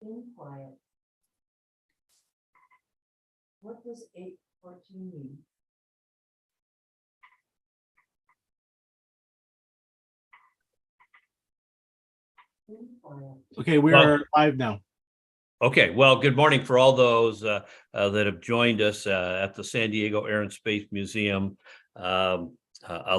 In quiet. What does 814 mean? In quiet. Okay, we're live now. Okay, well, good morning for all those that have joined us at the San Diego Air and Space Museum. A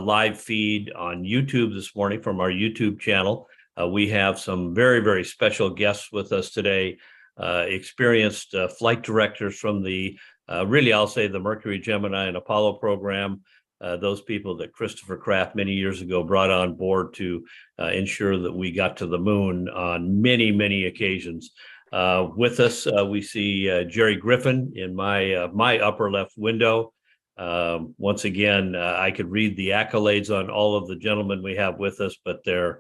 live feed on YouTube this morning from our YouTube channel. We have some very, very special guests with us today, experienced flight directors from the, really, I'll say the Mercury, Gemini, and Apollo program. Those people that Christopher Kraft many years ago brought on board to ensure that we got to the moon on many, many occasions. With us, we see Gerry Griffin in my upper left window. Once again, I could read the accolades on all of the gentlemen we have with us, but they're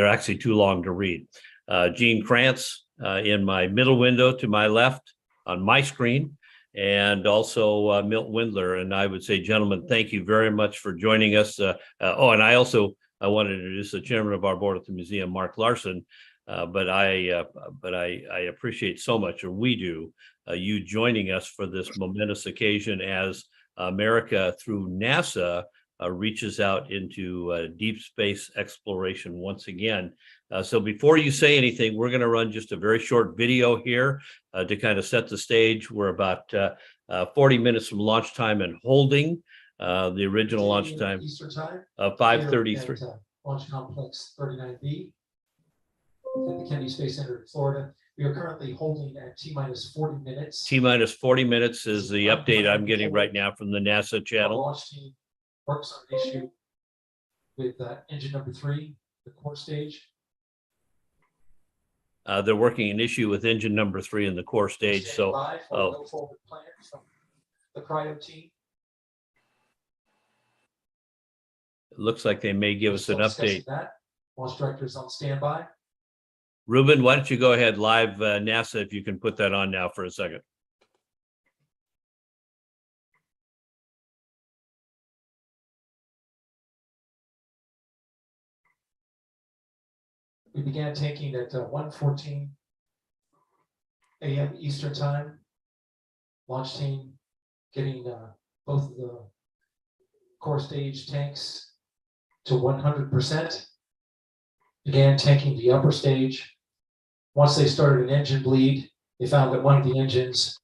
actually too long to read. Gene Kranz in my middle window to my left on my screen, and also Milt Windler. And I would say, gentlemen, thank you very much for joining us. And I want to introduce the chairman of our board at the museum, Mark Larson. But I appreciate so much, or we do, you joining us for this momentous occasion as America, through NASA, reaches out into deep space exploration once again. So before you say anything, we're going to run just a very short video here to kind of set the stage. We're about 40 minutes from launch time and holding. The original launch time Eastern time, 5:33. Launch Complex 39B at the Kennedy Space Center in Florida. We are currently holding at T-minus 40 minutes. T-minus 40 minutes is the update I'm getting right now from the NASA Our channel. launch team works on an issue with engine number 3, the core stage. They're working an issue with engine number 3 in the core stage. So, Go forward plan from the cryo team. it looks like they may give us an update. That. Launch director is on standby. Ruben, why don't you go ahead live NASA, if you can put that on now for a second. We began tanking at 1:14 a.m. Eastern time. Launch team getting both of the core stage tanks to 100%. Began tanking the upper stage. Once they started an engine bleed, they found that one of the engines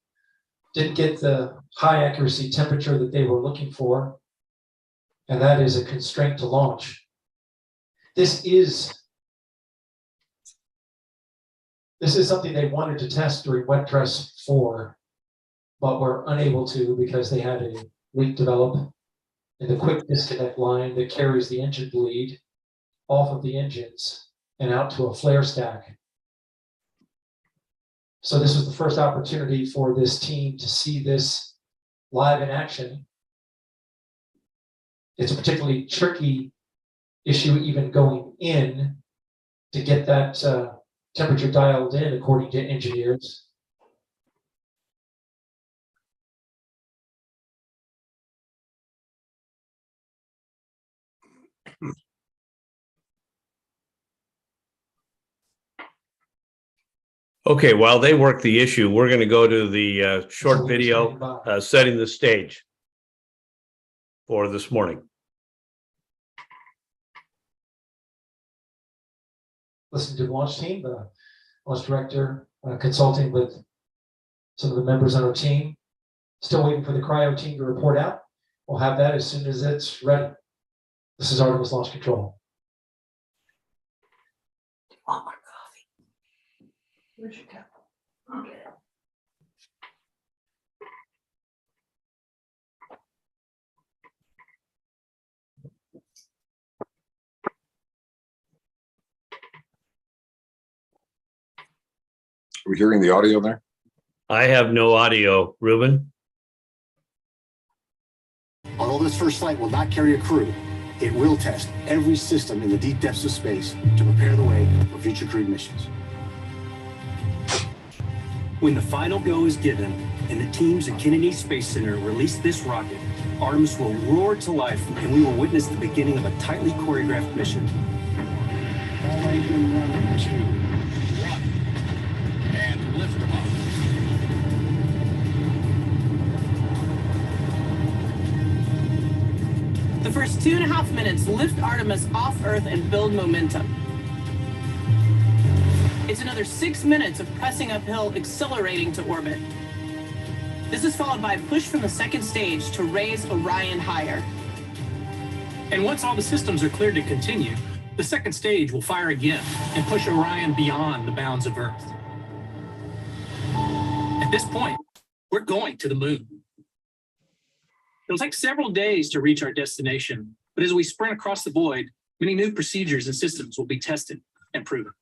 didn't get the high accuracy temperature that they were looking for, and that is a constraint to launch. This is something they wanted to test during wet dress 4, but were unable to because they had a leak develop in the quick disconnect line that carries the engine bleed off of the engines and out to a flare stack. So this was the first opportunity for this team to see this live in action. It's a particularly tricky issue even going in to get that temperature dialed in, according to engineers. Okay, while they work the issue, we're going to go to the short video setting the stage for this morning. Listen to the launch team, the launch director consulting with some of the members on our team. Still waiting for the cryo team to report out. We'll have that as soon as it's ready. This is Artemis Launch Control. Want more coffee? Where's your cup? I'll get it. Are we hearing the audio there? I have no audio, Ruben. Although this first flight will not carry a crew, it will test every system in the deep depths of space to prepare the way for future crewed missions. When the final go is given and the teams at Kennedy Space Center release this rocket, Artemis will roar to life and we will witness the beginning of a tightly choreographed mission. All engine 1, 2, 1. And first 2.5 minutes, lift Artemis off Earth and build momentum. It's another 6 minutes of pressing uphill, accelerating to orbit. This is followed by a push from the second stage to raise Orion higher. And once all the systems are cleared to continue, the second stage will fire again and push Orion beyond the bounds of Earth. At this point, we're going to the moon. It'll take several days to reach our destination, but as we sprint across the void, many new procedures and systems will be tested and proven.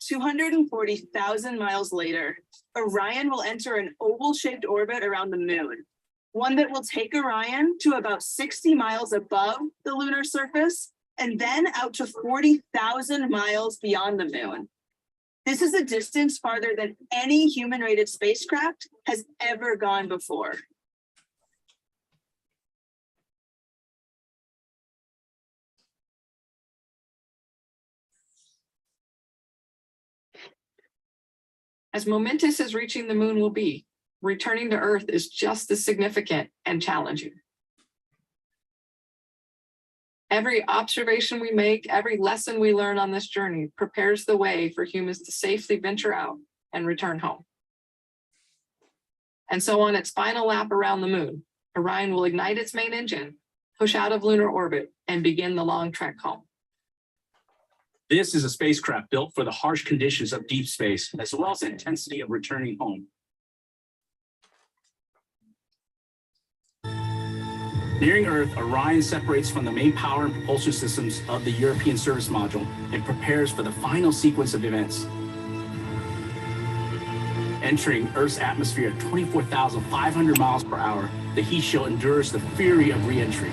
240,000 miles later, Orion will enter an oval-shaped orbit around the moon, one that will take Orion to about 60 miles above the lunar surface and then out to 40,000 miles beyond the moon. This is a distance farther than any human-rated spacecraft has ever gone before. As momentous as reaching the moon will be, returning to Earth is just as significant and challenging. Every observation we make, every lesson we learn on this journey prepares the way for humans to safely venture out and return home. And so on its final lap around the moon, Orion will ignite its main engine, push out of lunar orbit, and begin the long trek home. This is a spacecraft built for the harsh conditions of deep space, as well as the intensity of returning home. Nearing Earth, Orion separates from the main power and propulsion systems of the European service module and prepares for the final sequence of events. Entering Earth's atmosphere at 24,500 miles per hour, the heat shield endures the fury of re-entry.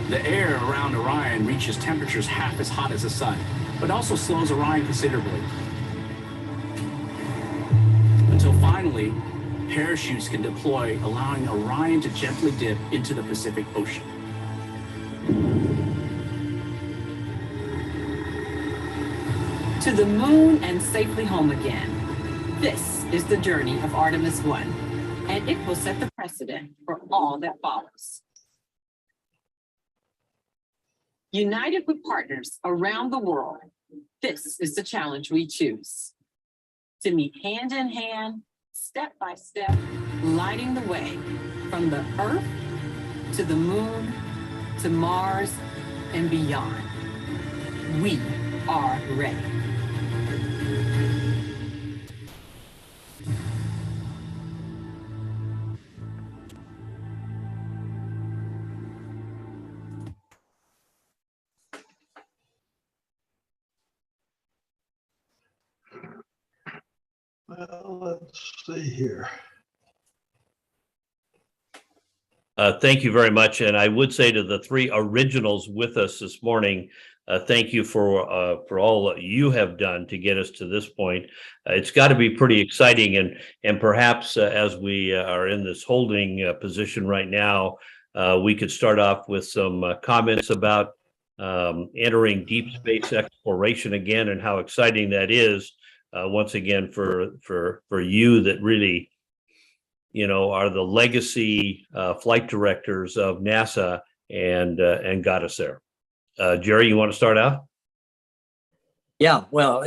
The air around Orion reaches temperatures half as hot as the sun, but also slows Orion considerably. Until finally, parachutes can deploy, allowing Orion to gently dip into the Pacific Ocean. To the moon and safely home again. This is the journey of Artemis 1, and it will set the precedent for all that follows. United with partners around the world, this is the challenge we choose. To meet hand in hand, step by step, lighting the way from the Earth to the moon, to Mars and beyond. We are ready. Well, let's see here. Thank you very much. And I would say to the three originals with us this morning, thank you for all that you have done to get us to this point. It's got to be pretty exciting. And perhaps as we are in this holding position right now, we could start off with some comments about entering deep space exploration again and how exciting that is. Once again, for you that really, are the legacy flight directors of NASA and got us there. Gerry, you want to start out? Yeah, well,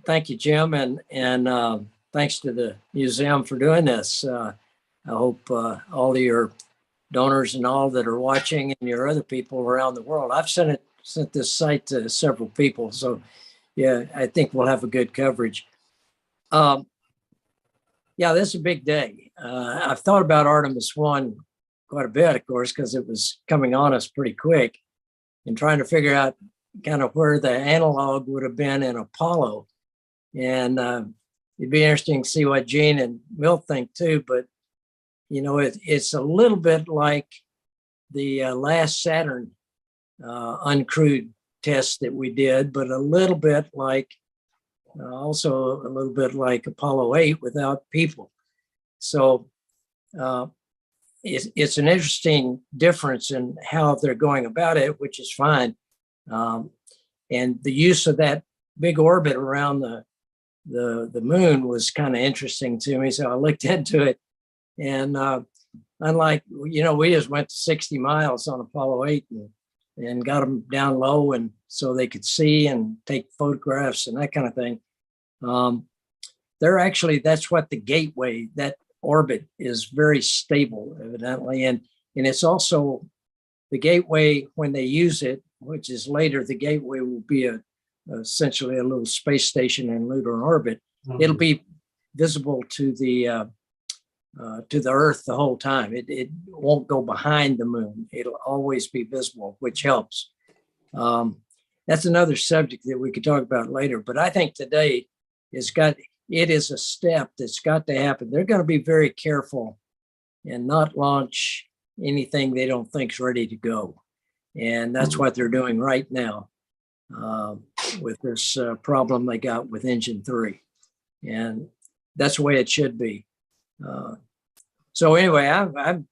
thank you, Jim, and thanks to the museum for doing this. I hope all of your donors and all that are watching and your other people around the world. I've sent this site to several people, so yeah, I think we'll have a good coverage. Yeah, this is a big day. I've thought about Artemis 1 quite a bit, of course, because it was coming on us pretty quick, and trying to figure out kind of where the analog would have been in Apollo. And it'd be interesting to see what Gene and Milt think too, but it's a little bit like the last Saturn uncrewed test that we did, but a little bit like also a little bit like Apollo 8 without people. So it's an interesting difference in how they're going about it, which is fine. And the use of that big orbit around the moon was kind of interesting to me. So I looked into it, and unlike, we just went to 60 miles on Apollo 8 and got them down low and so they could see and take photographs and that kind of thing. They're actually, that's what the gateway, that orbit is very stable, evidently. And it's also the gateway when they use it, which is later, the gateway will be essentially a little space station in lunar orbit. Mm-hmm. It'll be visible to the Earth the whole time. It won't go behind the moon. It'll always be visible, which helps. That's another subject that we could talk about later. But I think today it is a step that's got to happen. They're going to be very careful and not launch anything they don't think is ready to go. And that's what they're doing right now with this problem they got with engine 3. And that's the way it should be. So anyway, I'm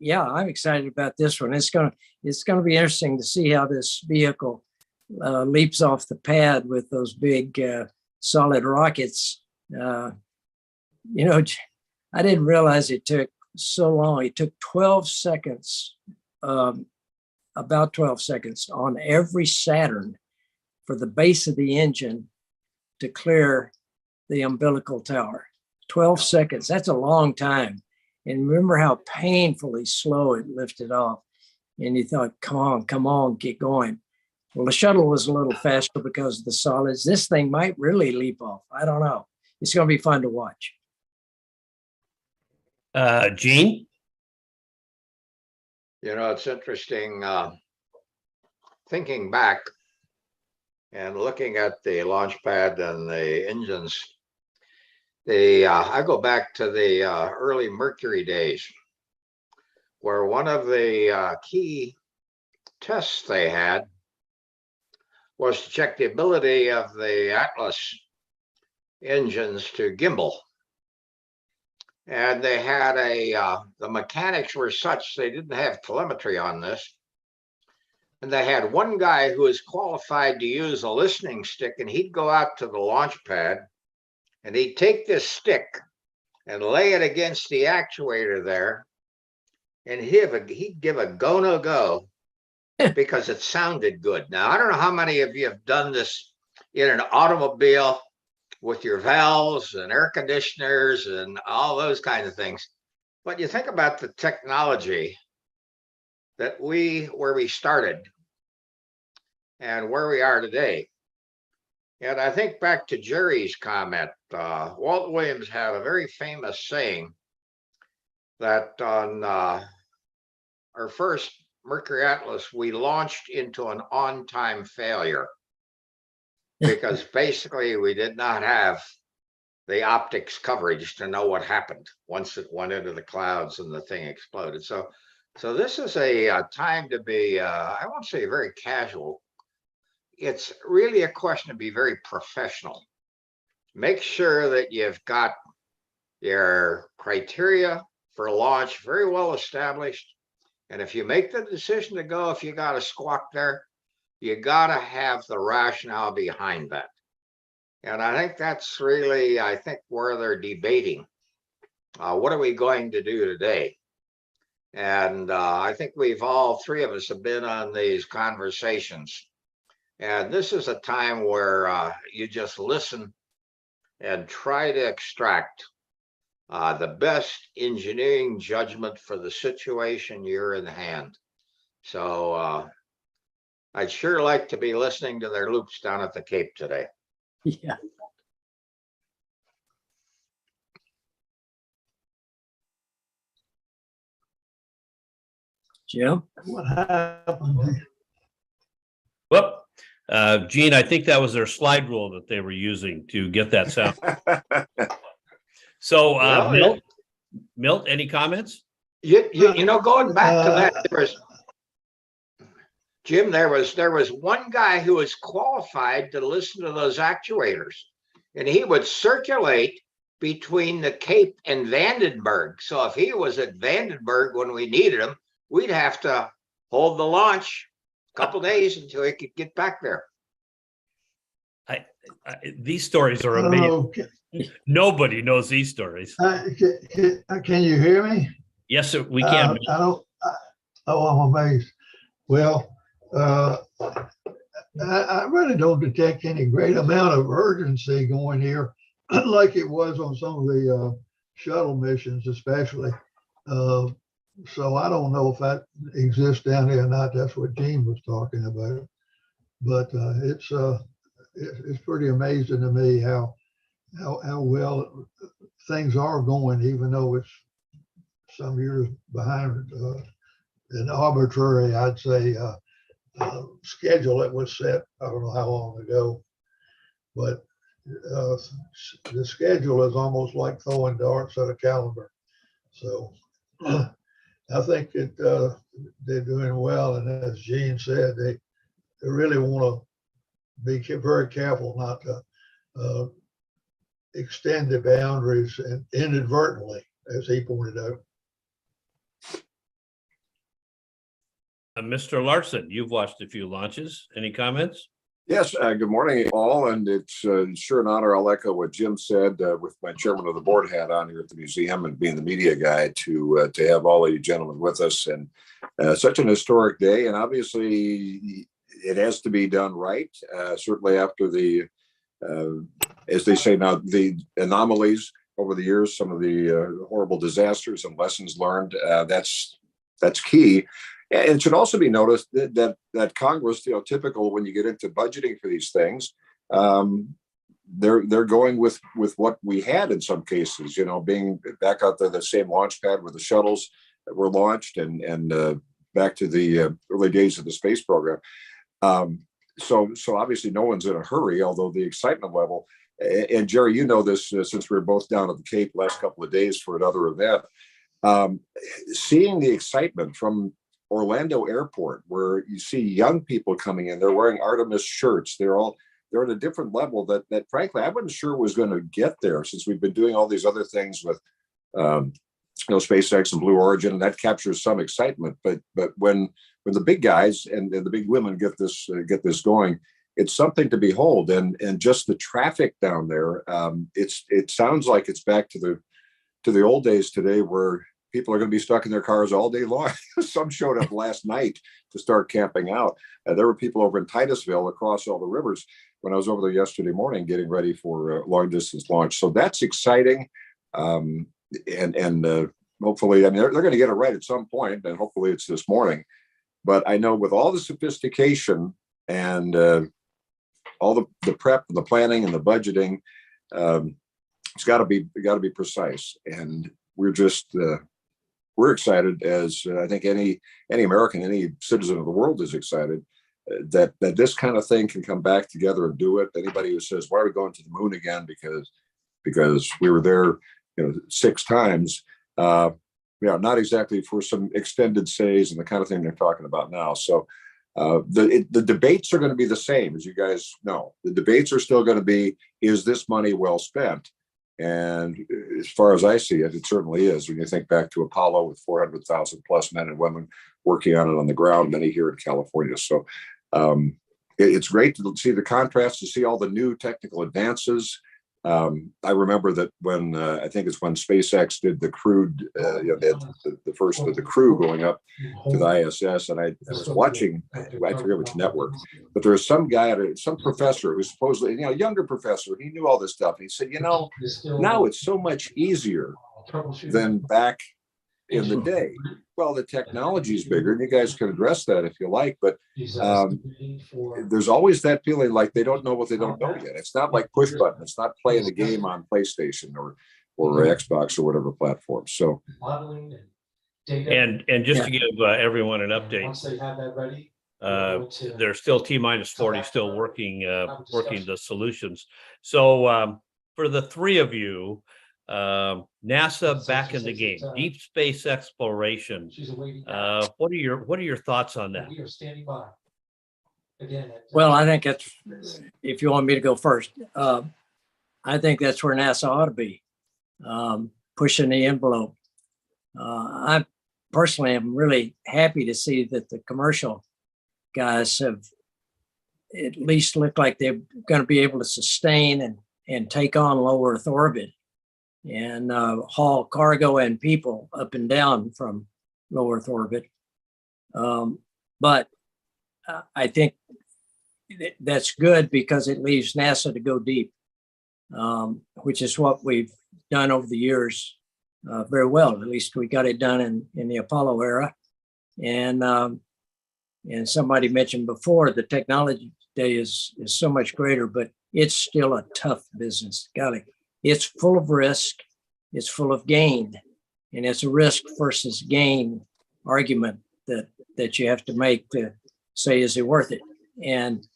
excited about this one. It's gonna be interesting to see how this vehicle leaps off the pad with those big solid rockets. I didn't realize it took so long. It took 12 seconds, about 12 seconds on every Saturn for the base of the engine to clear the umbilical tower. 12 seconds, that's a long time. And remember how painfully slow it lifted off. And you thought, come on, get going. Well, the shuttle was a little faster because of the solids. This thing might really leap off. I don't know. It's going to be fun to watch. Gene? It's interesting thinking back and looking at the launch pad and the engines. I go back to the early Mercury days, where one of the key tests they had was to check the ability of the Atlas engines to gimbal. And they had the mechanics were such they didn't have telemetry on this. And they had one guy who was qualified to use a listening stick, and he'd go out to the launch pad and he'd take this stick and lay it against the actuator there, and he'd give a go, no go, because it sounded good. Now, I don't know how many of you have done this in an automobile with your valves and air conditioners and all those kinds of things. But you think about the technology that where we started and where we are today. And I think back to Gerry's comment, Walt Williams had a very famous saying that on our first Mercury Atlas, we launched into an on-time failure because basically we did not have the optics coverage to know what happened once it went into the clouds and the thing exploded. So this is a time to be, I won't say very casual. It's really a question to be very professional. Make sure that you've got your criteria for launch very well established. And if you make the decision to go, if you got a squawk there, you got to have the rationale behind that. And I think that's really, where they're debating. What are we going to do today? And I think all three of us have been on these conversations. And this is a time where you just listen and try to extract the best engineering judgment for the situation you're in hand. So I'd sure like to be listening to their loops down at the Cape today. Yeah. Jim? What happened? Whoop. Gene, I think that was their slide rule that they were using to get that sound. So, Milt, any comments? Going back to that, Jim, there was one guy who was qualified to listen to those actuators, and he would circulate between the Cape and Vandenberg. So if he was at Vandenberg when we needed him, we'd have to hold the launch a couple days until he could get back there. These stories are amazing. Okay. Nobody knows these stories. Can you hear me? Yes, sir, we can. I don't, I'm amazed. Well, I really don't detect any great amount of urgency going here, like it was on some of the shuttle missions, especially. So I don't know if that exists down there or not. That's what Gene was talking about. But it's pretty amazing to me how well things are going, even though it's some years behind an arbitrary, I'd say, schedule that was set, I don't know how long ago, but the schedule is almost like throwing darts at a caliber. So I think that they're doing well, and as Gene said, they really want to be very careful not to extend the boundaries and inadvertently, as he pointed out. Mr. Larson, you've watched a few launches. Any comments? Yes, good morning, all, and it's sure an honor. I'll echo what Jim said with my chairman of the board hat on here at the museum and being the media guy to have all of you gentlemen with us, and such an historic day. And obviously, it has to be done right. Certainly after the, as they say now, the anomalies over the years, some of the horrible disasters and lessons learned. That's key. And it should also be noticed that Congress, typical when you get into budgeting for these things, they're going with what we had in some cases. Being back out there, the same launch pad where the shuttles were launched, and back to the early days of the space program. So obviously no one's in a hurry, although the excitement level. And Gerry, you know this since we were both down at the Cape last couple of days for another event. Seeing the excitement from Orlando Airport, where you see young people coming in, they're wearing Artemis shirts. They're at a different level that frankly I wasn't sure was going to get there, since we've been doing all these other things with SpaceX and Blue Origin, and that captures some excitement. But when the big guys and the big women get this going, it's something to behold. And just the traffic down there, it sounds like it's back to the old days today, where people are going to be stuck in their cars all day long. Some showed up last night to start camping out. There were people over in Titusville across all the rivers when I was over there yesterday morning getting ready for long distance launch. So that's exciting. And hopefully, I mean, they're going to get it right at some point, and hopefully it's this morning. But I know with all the sophistication and all the prep and the planning and the budgeting, it's got to be precise. And we're excited, as I think any American, any citizen of the world is excited that this kind of thing can come back together and do it. Anybody who says, why are we going to the moon again? Because we were there 6 times, not exactly for some extended stays and the kind of thing they're talking about now. So the debates are going to be the same, as you guys know. The debates are still going to be, is this money well spent? And as far as I see it, it certainly is. When you think back to Apollo with 400,000 plus men and women working on it on the ground, many here in California. So it's great to see the contrast, to see all the new technical advances. I remember that when I think it's when SpaceX did the crewed, the first of the crew going up to the ISS, and I was watching, I forget which network, but there was some guy, some professor who was supposedly, younger professor, he knew all this stuff. He said, now it's so much easier than back in the day. Well, the technology is bigger, and you guys can address that if you like, but there's always that feeling like they don't know what they don't know yet. It's not like push button. It's not playing the game on PlayStation or Xbox or whatever platform. So, and just to give everyone an update, once they have that ready, there's still T-40 still working the solutions. So for the 3 of you, NASA back in the game, deep space exploration. What are your thoughts on that? We are standing by. Again, Well, I think that's, if you want me to go first, I think that's where NASA ought to be, pushing the envelope. I personally am really happy to see that the commercial guys have at least looked like they're going to be able to sustain and take on low Earth orbit. and haul cargo and people up and down from low Earth orbit. But I think that's good because it leaves NASA to go deep, which is what we've done over the years very well. At least we got it done in the Apollo era. And somebody mentioned before, the technology today is so much greater, but it's still a tough business. It's full of risk, it's full of gain, and it's a risk versus gain argument that you have to make to say, is it worth it? And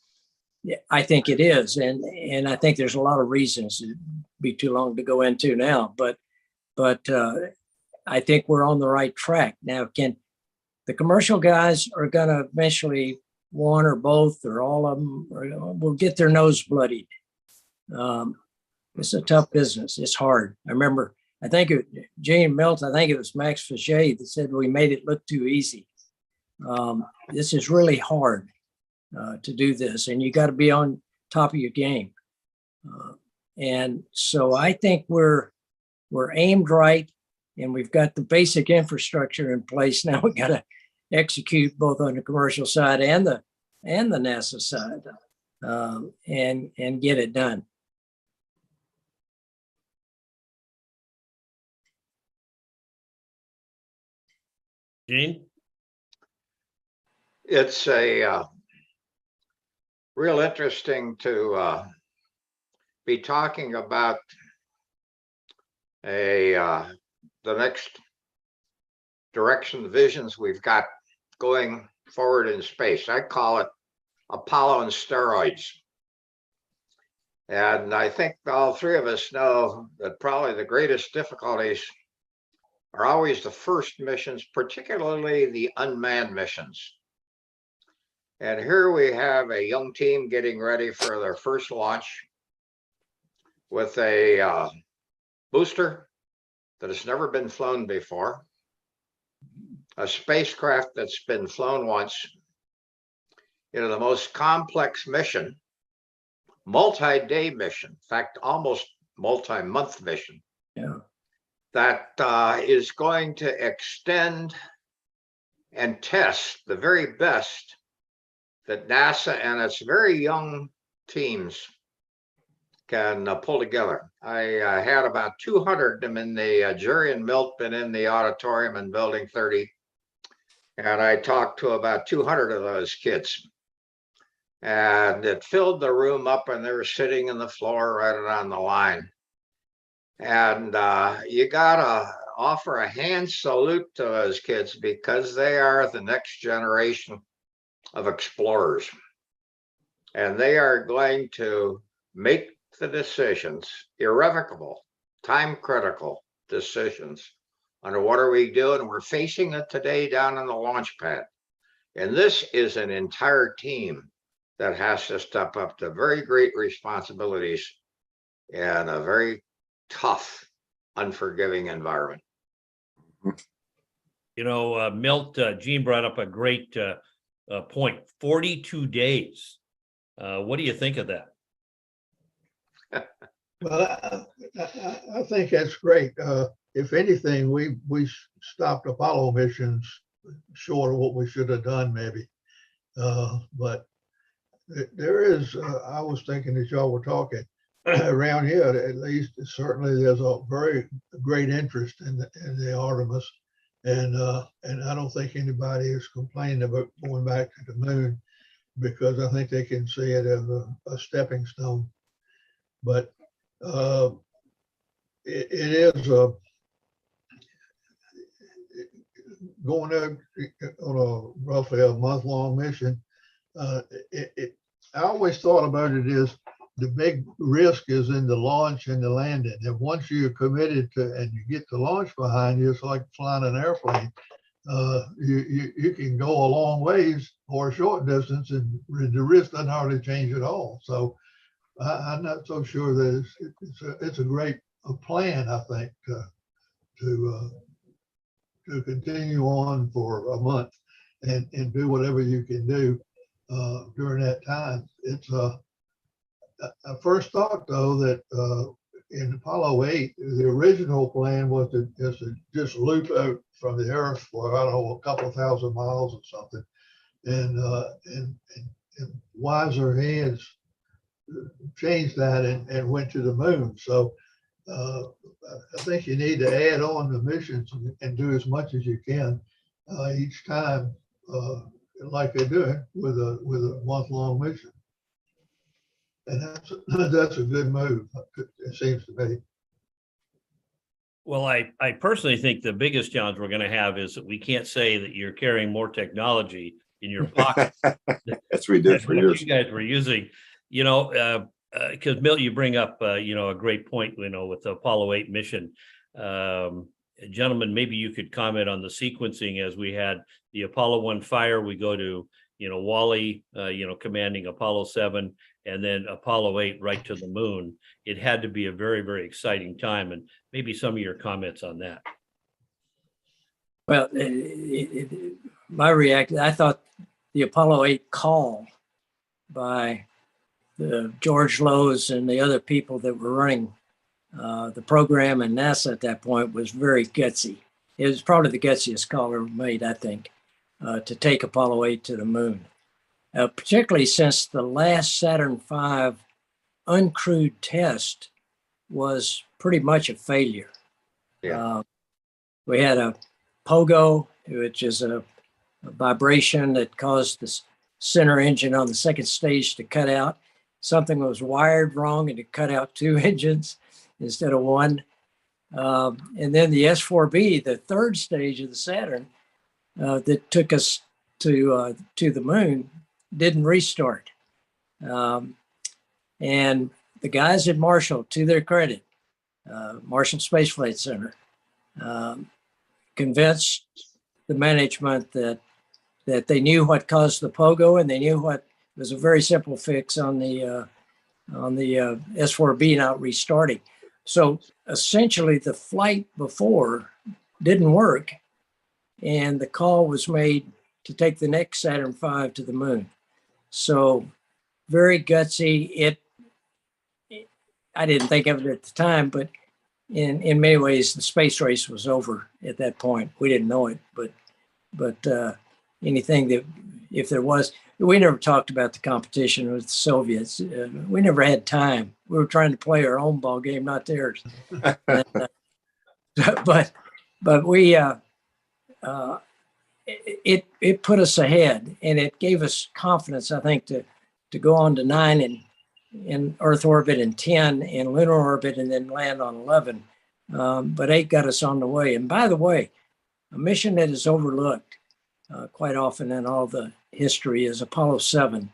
I think it is, and I think there's a lot of reasons. It'd be too long to go into now, but I think we're on the right track now. The commercial guys are going to eventually, one or both or all of them will get their nose bloodied. It's a tough business. It's hard. I remember, I think Gene Milt, I think it was Max Faget that said we made it look too easy. This is really hard to do this, and you got to be on top of your game. And so I think we're aimed right, and we've got the basic infrastructure in place. Now we got to execute both on the commercial side and the NASA side, and get it done. Gene? It's a real interesting to be talking about the next direction, visions we've got going forward in space. I call it Apollo and steroids. And I think all three of us know that probably the greatest difficulties are always the first missions, particularly the unmanned missions. And here we have a young team getting ready for their first launch with a booster that has never been flown before, a spacecraft that's been flown once, the most complex mission, multi-day mission, in fact, almost multi-month mission. Yeah. That is going to extend and test the very best that NASA and its very young teams can pull together. I had about 200 of them in the Gerry and Milt and in the auditorium in Building 30. And I talked to about 200 of those kids. And it filled the room up, and they were sitting on the floor right on the line. And you gotta offer a hand salute to those kids because they are the next generation of explorers. And they are going to make the decisions, irrevocable, time critical decisions on what are we doing. We're facing it today down on the launch pad. And this is an entire team that has to step up to very great responsibilities in a very tough, unforgiving environment. Milt, Gene brought up a great point, 42 days. What do you think of that? Well, I think that's great. If anything, we stopped Apollo missions short of what we should have done, maybe. But there is, I was thinking as y'all were talking, around here, at least, certainly there's a very great interest in the Artemis. And I don't think anybody is complaining about going back to the moon, because I think they can see it as a stepping stone. But it is going out on a roughly a month-long mission. I always thought about it as the big risk is in the launch and the landing. And once you're committed to, and you get the launch behind you, it's like flying an airplane. You can go a long ways or a short distance, and the risk doesn't hardly change at all. So I'm not so sure that it's a great plan, I think, to continue on for a month and do whatever you can do during that time. It's I first thought, though, that in Apollo 8, the original plan was to just loop out from the Earth for, I don't know, a couple thousand miles or something. And wiser hands changed that and went to the moon. So I think you need to add on the missions and do as much as you can each time, like they're doing with a month-long mission. And that's a good move, it seems to me. Well, I personally think the biggest challenge we're going to have is that we can't say that you're carrying more technology in your pocket. That's what we did for years. You guys were using, because Milt, you bring up, a great point, with the Apollo 8 mission. Gentlemen, maybe you could comment on the sequencing as we had the Apollo 1 fire. We go to, Wally, commanding Apollo 7, and then Apollo 8 right to the moon. It had to be a very, very exciting time, and maybe some of your comments on that. Well, my reaction, I thought the Apollo 8 call by the George Lowe's and the other people that were running the program and NASA at that point was very gutsy. It was probably the gutsiest call ever made, I think, to take Apollo 8 to the moon, particularly since the last Saturn V uncrewed test was pretty much a failure. Yeah. We had a pogo, which is a vibration that caused the center engine on the second stage to cut out. Something was wired wrong and it cut out 2 engines instead of 1. And then the S4B, the third stage of the Saturn that took us to the moon, didn't restart. And the guys at Marshall, to their credit, Marshall Space Flight Center, convinced the management that they knew what caused the pogo, and they knew what was a very simple fix on the S4B not restarting. So essentially, the flight before didn't work, and the call was made to take the next Saturn V to the moon. So very gutsy. I didn't think of it at the time, but in many ways, the space race was over at that point. We didn't know it, but anything that, if there was, we never talked about the competition with the Soviets. We never had time. We were trying to play our own ball game, not theirs. But we, it put us ahead, and it gave us confidence, I think, to go on to 9 in Earth orbit and 10 in lunar orbit, and then land on 11. But 8 got us on the way. And by the way, a mission that is overlooked quite often in all the history is Apollo 7.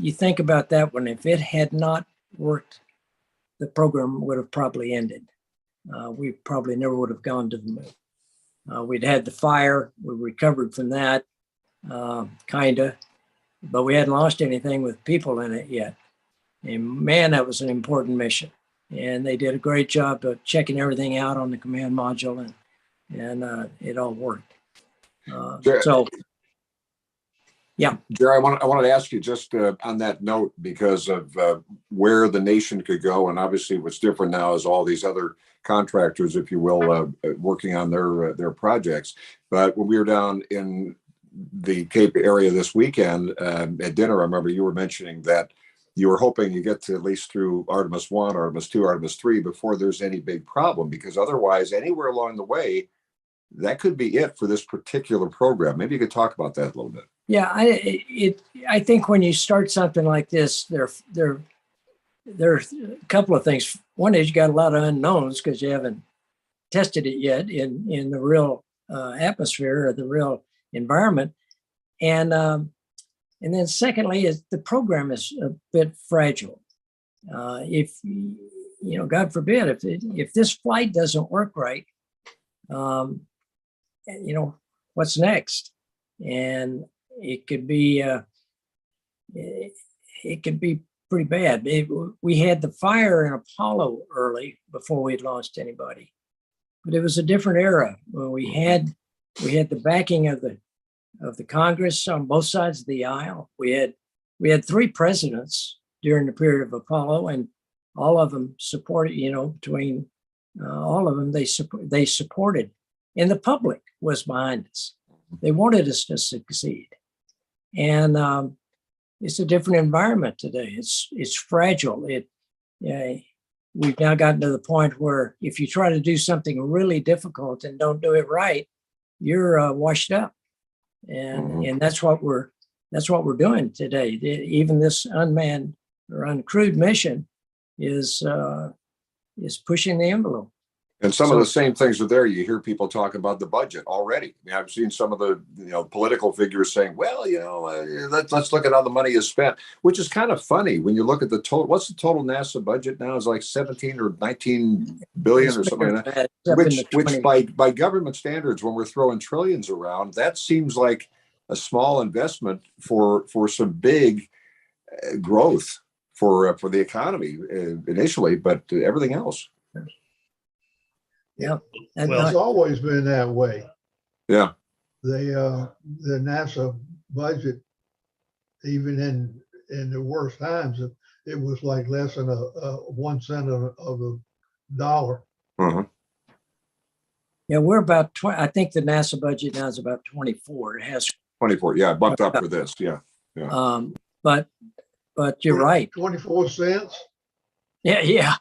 You think about that one. If it had not worked, the program would have probably ended. We probably never would have gone to the moon. We'd had the fire. We recovered from that, kind of, but we hadn't lost anything with people in it yet. And man, that was an important mission. And they did a great job of checking everything out on the command module, and it all worked. Yeah. Gerry, I wanted to ask you just on that note, because of where the nation could go, and obviously what's different now is all these other contractors, if you will, working on their projects. But when we were down in the Cape area this weekend at dinner, I remember you were mentioning that you were hoping you get to at least through Artemis 1, Artemis 2, Artemis 3 before there's any big problem, because otherwise, anywhere along the way, that could be it for this particular program. Maybe you could talk about that a little bit. Yeah, I think when you start something like this, there are a couple of things. One is you got a lot of unknowns because you haven't tested it yet in the real atmosphere or the real environment, and then secondly is the program is a bit fragile. If God forbid, if this flight doesn't work right, what's next? And it could be pretty bad. We had the fire in Apollo early before we'd launched anybody, but it was a different era when we had the backing of the Congress on both sides of the aisle. We had 3 presidents during the period of Apollo, and all of them supported, between all of them, they supported, and the public was behind us. They wanted us to succeed. And it's a different environment today. It's fragile. We've now gotten to the point where if you try to do something really difficult and don't do it right, you're washed up. And that's what we're doing today. Even this unmanned or uncrewed mission is pushing the envelope. And some of the same things are there. You hear people talk about the budget already. I mean, I've seen some of the political figures saying, well, let's look at how the money is spent, which is kind of funny when you look at the total. What's the total NASA budget now? Is like 17 or 19 billion or something like that. Which by government standards, when we're throwing trillions around, that seems like a small investment for some big growth for the economy initially, but everything else. Yeah, and It's always been that way. Yeah, The NASA budget, even in the worst times, it was like less than 1 cent of a dollar. Yeah, we're about 20. I think the NASA budget now is about 24. It has 24. Yeah, bumped up for this. Yeah. But you're right. 24 cents. Yeah.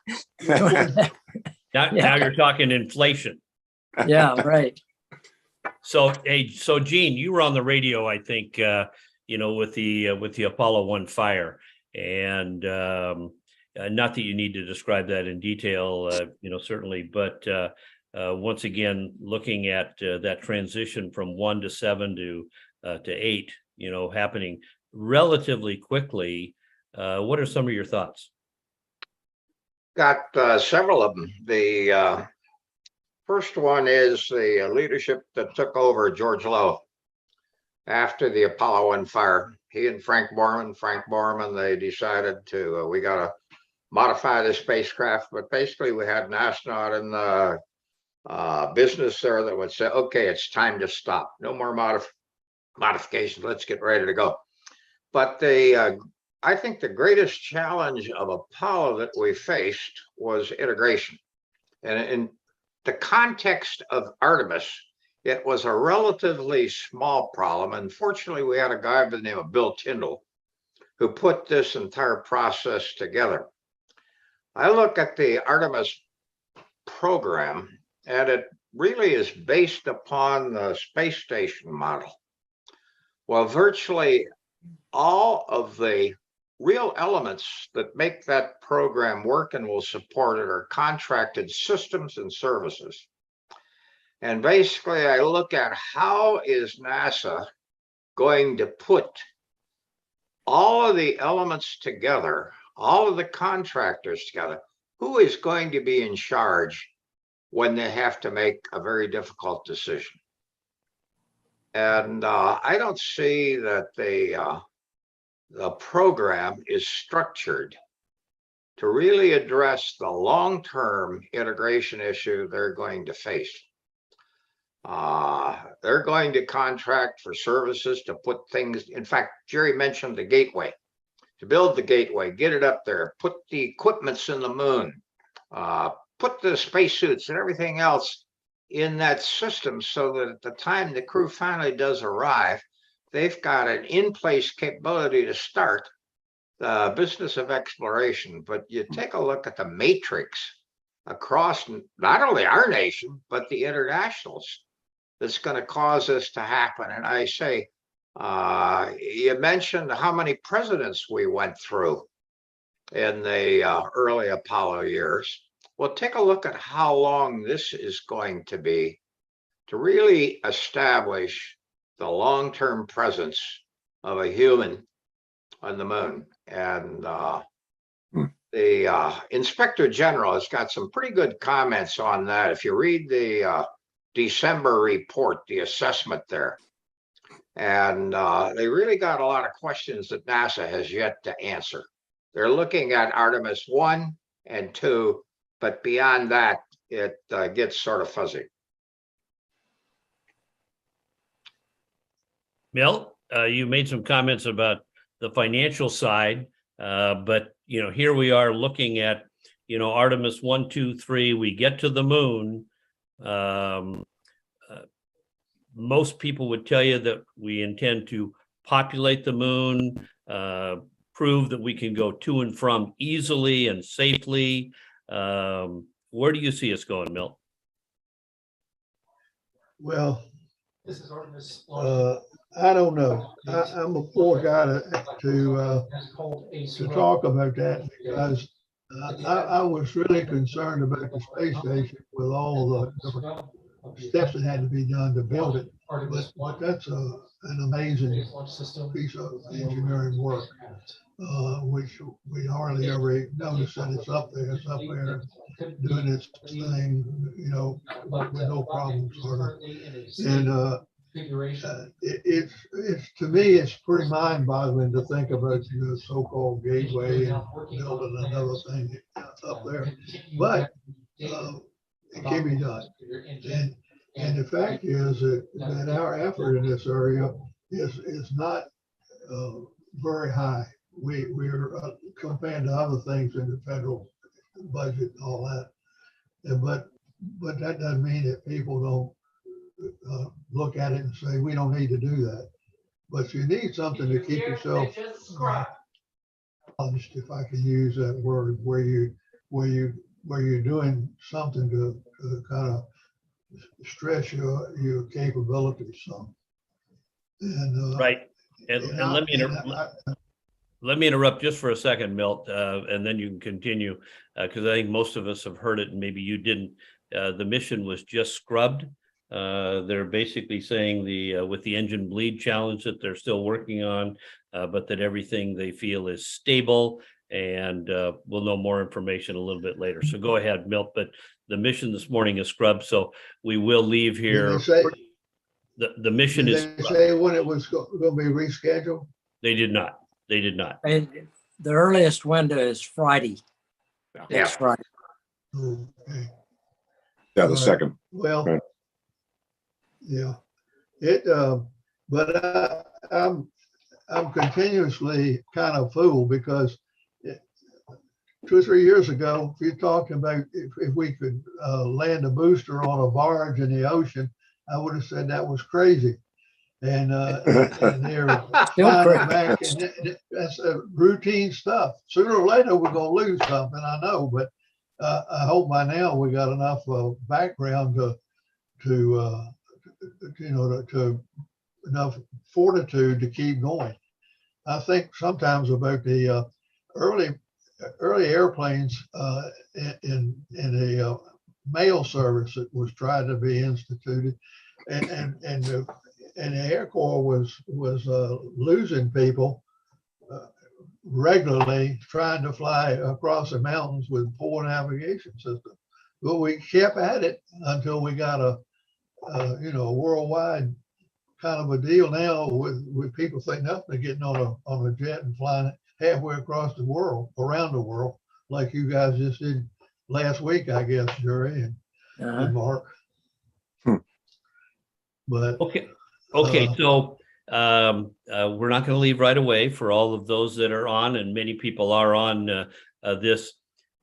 Now you're talking inflation. Yeah, right. So Gene, you were on the radio, I think, with the Apollo 1 fire, and not that you need to describe that in detail, certainly, but once again, looking at that transition from 1 to 7 to 8, happening relatively quickly. What are some of your thoughts? Got several of them. The first one is the leadership that took over George Low after the Apollo 1 fire. He and Frank Borman, they decided we got to modify the spacecraft. But basically, we had an astronaut in the business there that would say, okay, it's time to stop. No more modifications. Let's get ready to go. But I think the greatest challenge of Apollo that we faced was integration. And in the context of Artemis, it was a relatively small problem. Unfortunately, we had a guy by the name of Bill Tyndall who put this entire process together. I look at the Artemis program, and it really is based upon the space station model. Well, virtually all of the real elements that make that program work and will support it are contracted systems and services. And basically, I look at how is NASA going to put all of the elements together, all of the contractors together. Who is going to be in charge when they have to make a very difficult decision? And I don't see that the program is structured to really address the long-term integration issue they're going to face. They're going to contract for services to put things. In fact, Gerry mentioned the gateway. To build the gateway, get it up there, put the equipments in the moon, put the spacesuits and everything else in that system so that at the time the crew finally does arrive, they've got an in-place capability to start the business of exploration. But you take a look at the matrix across not only our nation, but the internationals that's going to cause this to happen. And I say, you mentioned how many presidents we went through in the early Apollo years. Well, take a look at how long this is going to be to really establish the long-term presence of a human on the moon. And the Inspector General has got some pretty good comments on that. If you read the December report, the assessment there, and they really got a lot of questions that NASA has yet to answer. They're looking at Artemis 1 and 2, but beyond that, it gets sort of fuzzy. Milt, you made some comments about the financial side, but here we are looking at Artemis 1, 2, 3, we get to the moon. Most people would tell you that we intend to populate the moon, prove that we can go to and from easily and safely. Where do you see us going, Milt? Well, This is Artemis. I don't know. I'm a poor guy to talk about that because I was really concerned about the space station with all the different steps that had to be done to build it. But that's an amazing piece of engineering work, which we hardly ever notice that it's up there. It's up there doing its thing, with no problems. And it's to me, it's pretty mind-boggling to think about the so-called gateway and building another thing up there. But it can be done. And the fact is that our effort in this area is not very high. We're compared to other things in the federal budget and all that. But that doesn't mean that people don't look at it and say, we don't need to do that. But you need something to keep yourself honest, if I can use that word, where you're doing something to kind of stress your capabilities some. And right. And let me interrupt just for a second, Milt, and then you can continue, because I think most of us have heard it and maybe you didn't. The mission was just scrubbed. They're basically saying with the engine bleed challenge that they're still working on, but that everything they feel is stable, and we'll know more information a little bit later. So go ahead, Milt, but the mission this morning is scrubbed, so we will leave here. The mission is. Did they say when it was going to be rescheduled? They did not. And the earliest window is Friday. Yeah. Next Friday. Okay. Yeah, the second. Well, Right. Yeah, but I'm continuously kind of fooled because 2 or 3 years ago, if you're talking about if we could land a booster on a barge in the ocean, I would have said that was crazy. And they're flying it back, and that's routine stuff. Sooner or later, we're going to lose something, I know, but I hope by now we got enough background to enough fortitude to keep going. I think sometimes about the early airplanes in the mail service that was tried to be instituted, and the Air Corps was losing people regularly trying to fly across the mountains with poor navigation system. But we kept at it until we got a worldwide kind of a deal now with people thinking nothing of getting on a jet and flying it halfway across the world, around the world, like you guys just did last week, I guess, Gerry and Mark. But okay. So we're not going to leave right away for all of those that are on, and many people are on this.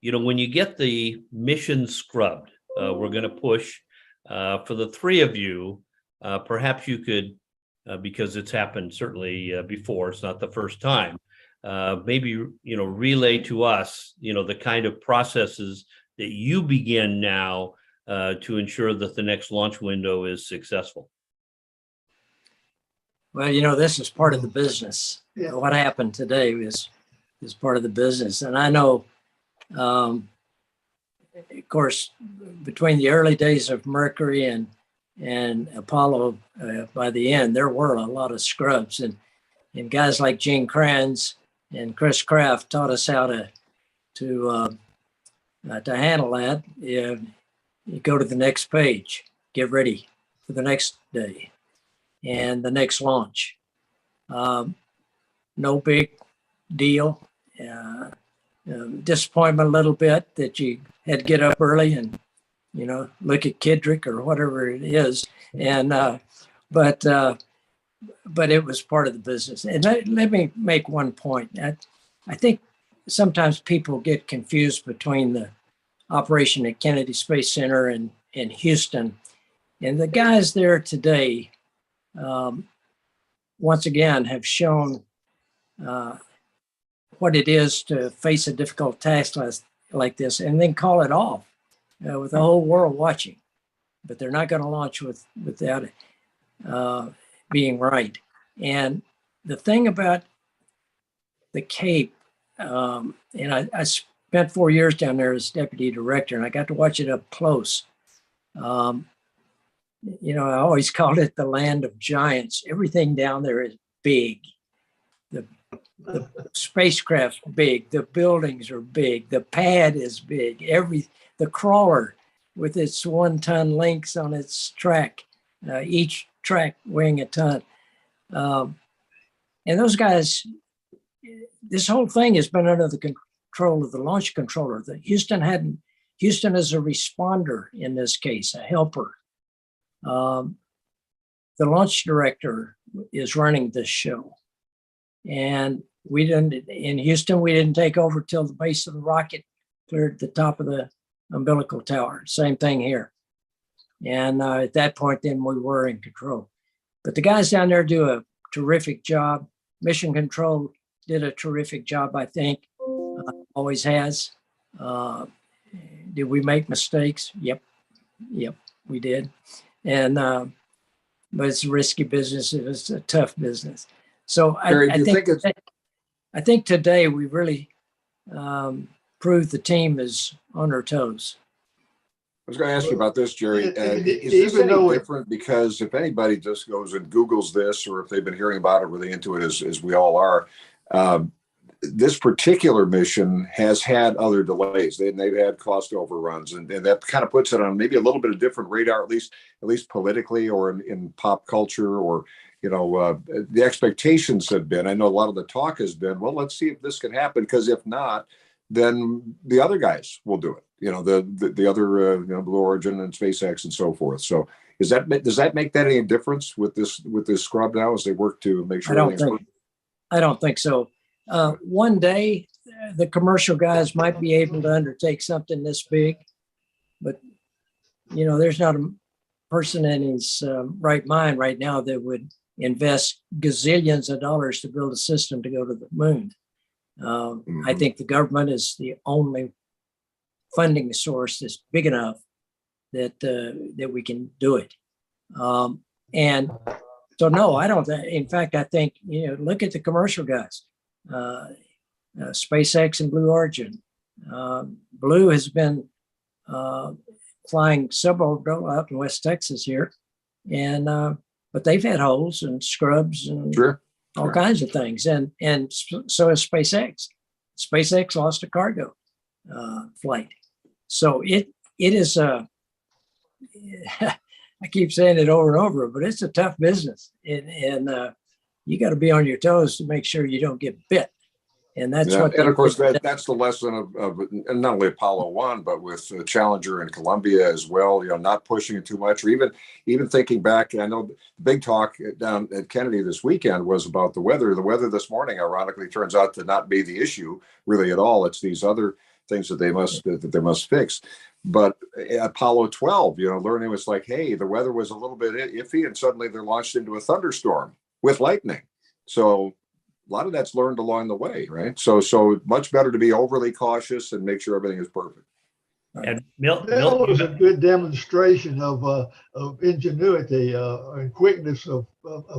When you get the mission scrubbed, we're going to push for the three of you. Perhaps you could, because it's happened certainly before, it's not the first time, maybe, relay to us, the kind of processes that you begin now to ensure that the next launch window is successful. Well, this is part of the business. Yeah. What happened today is part of the business. And I know, of course, between the early days of Mercury and Apollo, by the end, there were a lot of scrubs. And guys like Gene Kranz and Chris Kraft taught us how to handle that. You go to the next page, get ready for the next day and the next launch. No big deal. Disappointment a little bit that you had to get up early and look at Kidrick or whatever it is, and but it was part of the business. And let me make one point. I think sometimes people get confused between the operation at Kennedy Space Center and Houston. And the guys there today, once again, have shown what it is to face a difficult task like this and then call it off with the whole world watching. But they're not going to launch without it being right. And the thing about the Cape, and I spent 4 years down there as deputy director, and I got to watch it up close. You know, I always called it the land of giants. Everything down there is big. The spacecraft's big. The buildings are big. The pad is big. The crawler with its 1-ton links on its track, each track weighing a ton. And those guys, this whole thing has been under the control of the launch controller. Houston is a responder in this case, a helper. The launch director is running this show. And in Houston, we didn't take over till the base of the rocket cleared the top of the umbilical tower. Same thing here. And at that point, then we were in control. But the guys down there do a terrific job. Mission Control did a terrific job, I think. Always has. Did we make mistakes? Yep, we did. And but it's a risky business. It's a tough business. So I think today we really proved the team is on their toes. I was going to ask you about this, Gerry. Is this any different? Because if anybody just goes and Googles this, or if they've been hearing about it, really into it as we all are, this particular mission has had other delays. They've had cost overruns, and that kind of puts it on maybe a little bit of different radar, at least politically or in pop culture, or the expectations have been. I know a lot of the talk has been, well, let's see if this can happen, because if not, then the other guys will do it. The other Blue Origin and SpaceX and so forth. So does that make that any difference with this scrub now as they work to make sure I don't think so. One day the commercial guys might be able to undertake something this big, but there's not a person in his right mind right now that would invest gazillions of dollars to build a system to go to the moon. I think the government is the only funding source that's big enough that we can do it. And so, no, I don't. In fact, I think, look at the commercial guys, SpaceX and Blue Origin. Blue has been flying suborbital out in West Texas here, and but they've had holes and scrubs and all kinds of things, and so has SpaceX. SpaceX lost a cargo flight, so it is a. I keep saying it over and over, but it's a tough business, and you got to be on your toes to make sure you don't get bit. And that's what. And of course, that's the lesson of not only Apollo 1, but with Challenger and Columbia as well. Not pushing it too much, or even thinking back. I know the big talk down at Kennedy this weekend was about the weather. The weather this morning, ironically, turns out to not be the issue really at all. It's these other things that they must fix. But Apollo 12, learning was like, hey, the weather was a little bit iffy, and suddenly they're launched into a thunderstorm with lightning. So a lot of that's learned along the way, right? So much better to be overly cautious and make sure everything is perfect. And Milt was a good demonstration of ingenuity and quickness of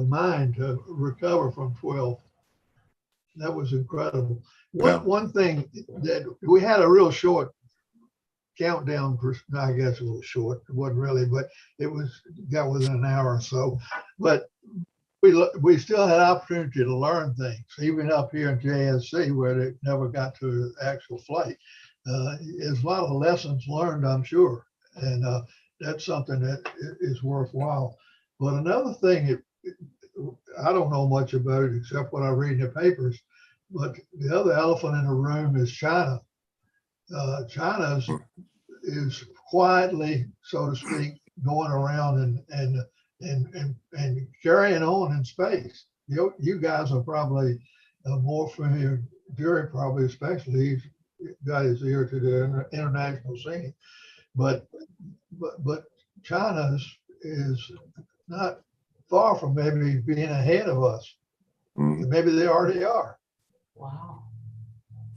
mind to recover from 12. That was incredible. One thing that we had a real short countdown, I guess a little short, it wasn't really, but got within an hour or so. But we still had opportunity to learn things, even up here in JSC where they never got to the actual flight. There's a lot of lessons learned, I'm sure, and that's something that is worthwhile. But another thing, I don't know much about it except what I read in the papers, but the other elephant in the room is China. China is quietly, so to speak, going around and carrying on in space. You guys are probably more familiar, Gerry probably especially, he's got his ear to the international scene. But China is not far from maybe being ahead of us. Maybe they already are. Wow.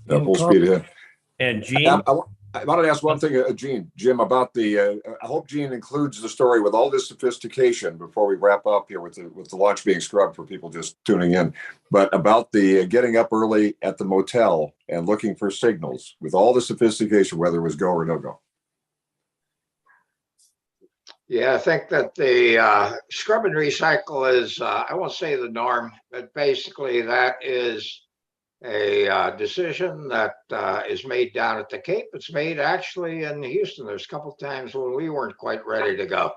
Yeah, full speed ahead. And Gene, I wanted to ask one thing, Jim, about the. I hope Gene includes the story with all this sophistication before we wrap up here with the launch being scrubbed for people just tuning in. But about the getting up early at the motel and looking for signals with all the sophistication, whether it was go or no go. Yeah, I think that the scrub and recycle is, I won't say the norm, but basically that is a decision that is made down at the Cape. It's made actually in Houston. There's a couple of times when we weren't quite ready to go.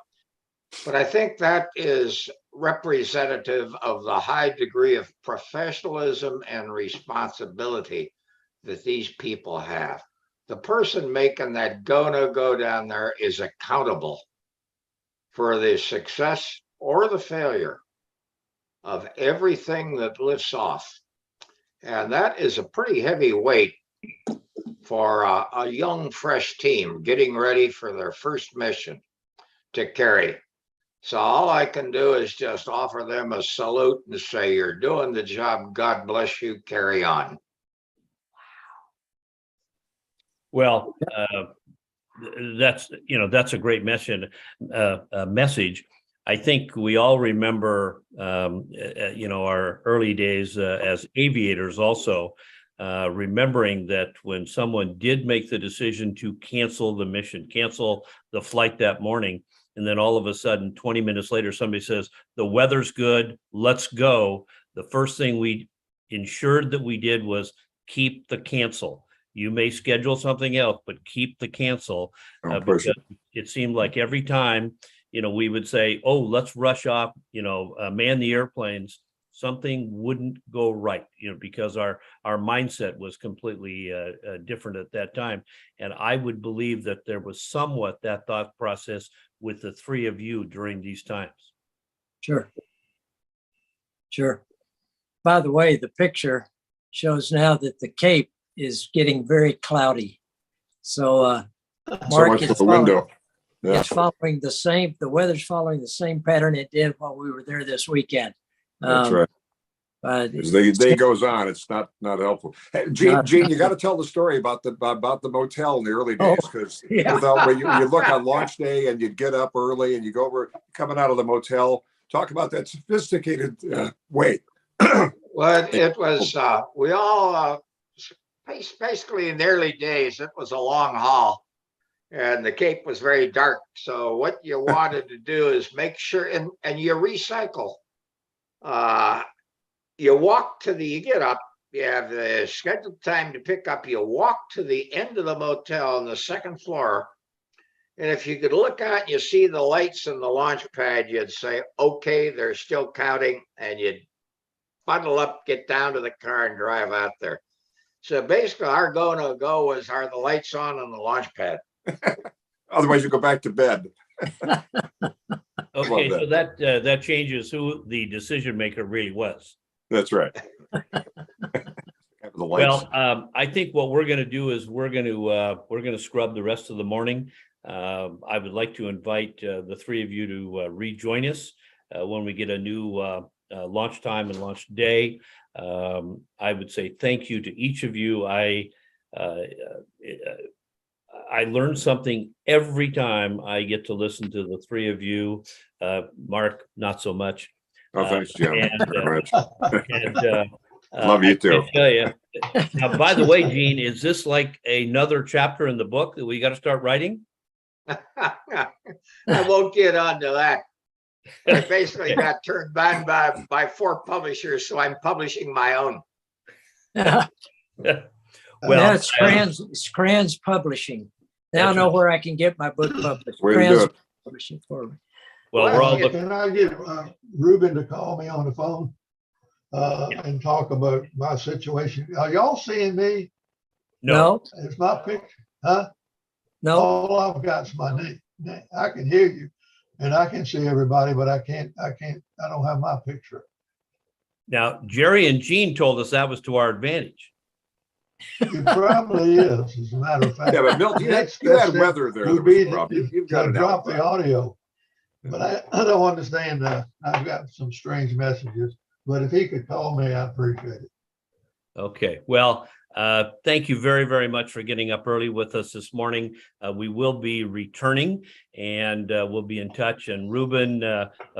But I think that is representative of the high degree of professionalism and responsibility that these people have. The person making that go, no go down there is accountable for the success or the failure of everything that lifts off. And that is a pretty heavy weight for a young, fresh team getting ready for their first mission to carry. So all I can do is just offer them a salute and say, you're doing the job. God bless you. Carry on. well, that's a great message. I think we all remember, our early days as aviators also, remembering that when someone did make the decision to cancel the mission, cancel the flight that morning, and then all of a sudden, 20 minutes later, somebody says, the weather's good, let's go. The first thing we ensured that we did was keep the cancel. You may schedule something else, but keep the cancel. Because it seemed like every time, we would say, oh, let's rush off, man the airplanes. Something wouldn't go right, because our mindset was completely different at that time. And I would believe that there was somewhat that thought process with the three of you during these times. Sure. By the way, the picture shows now that the Cape is getting very cloudy. So Mark, it's the window. Yeah. It's following the weather's following the same pattern it did while we were there this weekend. That's right. As the day goes on, it's not helpful. Hey, Gene, you got to tell the story about the motel in the early days, because when you look on launch day and you'd get up early and you go over coming out of the motel. Talk about that sophisticated way. Well, it was we all basically in the early days. It was a long haul, and the Cape was very dark. So what you wanted to do is make sure and you recycle. You get up, you have the scheduled time to pick up, you walk to the end of the motel on the second floor. And if you could look out and you see the lights in the launch pad, you'd say, okay, they're still counting, and you'd bundle up, get down to the car and drive out there. So basically our go, no go was, are the lights on the launch pad? Otherwise you go back to bed. Okay, so that changes who the decision maker really was. That's right. Well, I think what we're going to do is we're going to scrub the rest of the morning. I would like to invite the three of you to rejoin us when we get a new launch time and launch day. I would say thank you to each of you. I learn something every time I get to listen to the three of you. Mark, not so much. Oh, thanks, Jim. Love you too. Now, by the way, Gene, is this like another chapter in the book that we got to start writing? I won't get onto that. I basically got turned down by 4 publishers, so I'm publishing my own. Well, it's Kranz Publishing. Now I know where I can get my book published. Kranz Publishing for me. Well, can I get Ruben to call me on the phone and talk about my situation? Are y'all seeing me? No. It's my picture, huh? No. All I've got is my name. I can hear you, and I can see everybody, but I don't have my picture. Now, Gerry and Gene told us that was to our advantage. It probably is, as a matter of fact. Yeah, but Milt, you had weather there. Would That was be a problem. You've got to it drop the out. audio. But I don't understand. I've got some strange messages, but if he could call me, I'd appreciate it. Okay, well, thank you very, very much for getting up early with us this morning. We will be returning and we'll be in touch. And Ruben,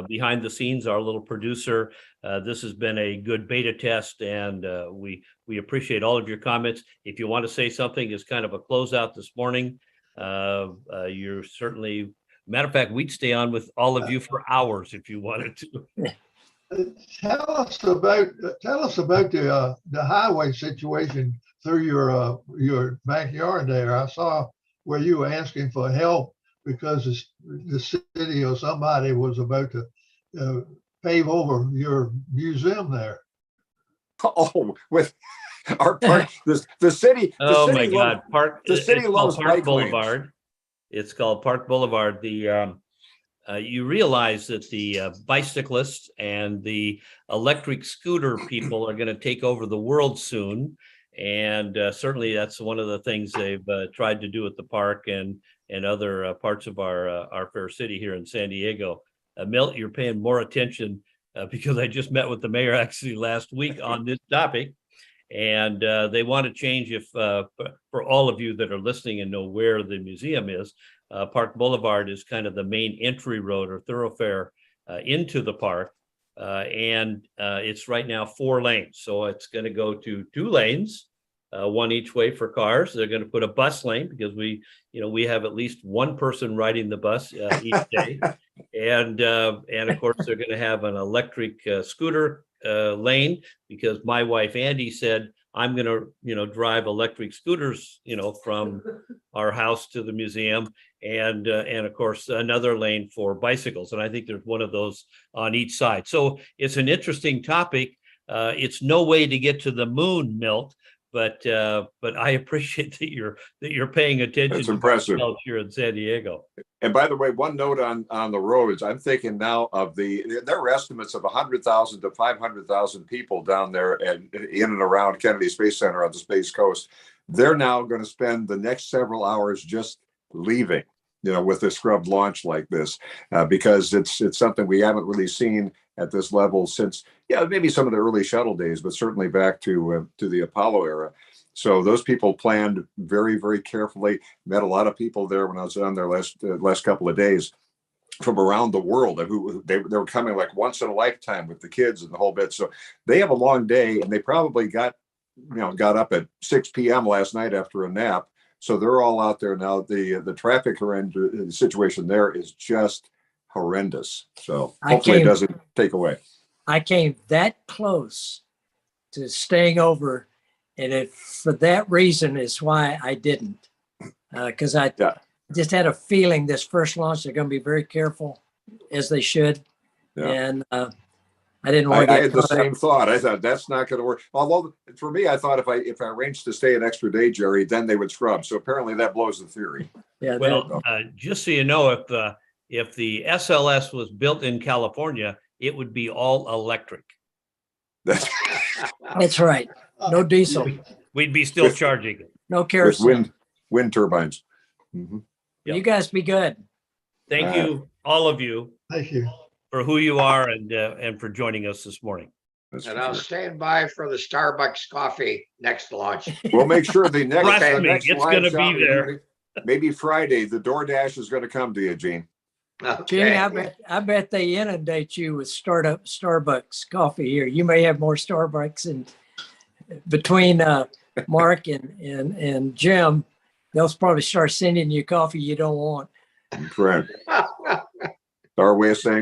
behind the scenes, our little producer, this has been a good beta test, and we appreciate all of your comments. If you want to say something as kind of a closeout this morning, you're certainly, matter of fact, we'd stay on with all of you for hours if you wanted to. Tell us about the highway situation through your backyard there. I saw where you were asking for help because the city or somebody was about to pave over your museum there. Oh, with our park, the city. Oh the my city God! Loves, the city loves Park bike Boulevard. lanes. It's called Park Boulevard. You realize that the bicyclists and the electric scooter people are going to take over the world soon. And certainly that's one of the things they've tried to do at the park and other parts of our fair city here in San Diego. Milt, you're paying more attention because I just met with the mayor actually last week on this topic. And they want to change, if for all of you that are listening and know where the museum is, Park Boulevard is kind of the main entry road or thoroughfare into the park. And it's right now 4 lanes. So it's going to go to 2 lanes, one each way for cars. They're going to put a bus lane because we have at least one person riding the bus each day. And of course, they're going to have an electric scooter lane because my wife, Andy, said, I'm going to, drive electric scooters, from our house to the museum, and of course another lane for bicycles. And I think there's one of those on each side. So it's an interesting topic. It's no way to get to the moon, Milt, but I appreciate that you're paying attention. That's impressive here in San Diego. And by the way, one note on the roads, I'm thinking now of there are estimates of 100,000 to 500,000 people down there and in and around Kennedy Space Center on the Space Coast. They're now going to spend the next several hours just leaving, with a scrubbed launch like this, because it's something we haven't really seen at this level since, maybe some of the early shuttle days, but certainly back to the Apollo era. So those people planned very, very carefully. Met a lot of people there when I was on there last couple of days from around the world, and who they were coming like once in a lifetime with the kids and the whole bit. So they have a long day, and they probably got up at 6 p.m. last night after a nap. So they're all out there now. The traffic situation there is just horrendous. So hopefully it doesn't take away. I came that close to staying over. And if for that reason is why I didn't, because I just had a feeling this first launch, they're going to be very careful, as they should. Yeah. And I didn't want to I had the same thought. I thought that's not going to work. Although for me, I thought if I arranged to stay an extra day, Gerry, then they would scrub. So apparently that blows the theory. Yeah. Well, just so you know, if the SLS was built in California, it would be all electric. That's right. No diesel. We'd be still charging it. No kerosene. With wind turbines. Mm-hmm. Yep. You guys be good. Thank you, all of you. Thank you for who you are and for joining us this morning. And I'll stand by for the Starbucks coffee next launch. We'll make sure the next it's going to be there. Maybe Friday, the DoorDash is going to come to you, Gene. Okay. Gene, I bet they inundate you with Starbucks coffee here. You may have more Starbucks and between Mark and Jim, they'll probably start sending you coffee you don't want. Correct. Our way of saying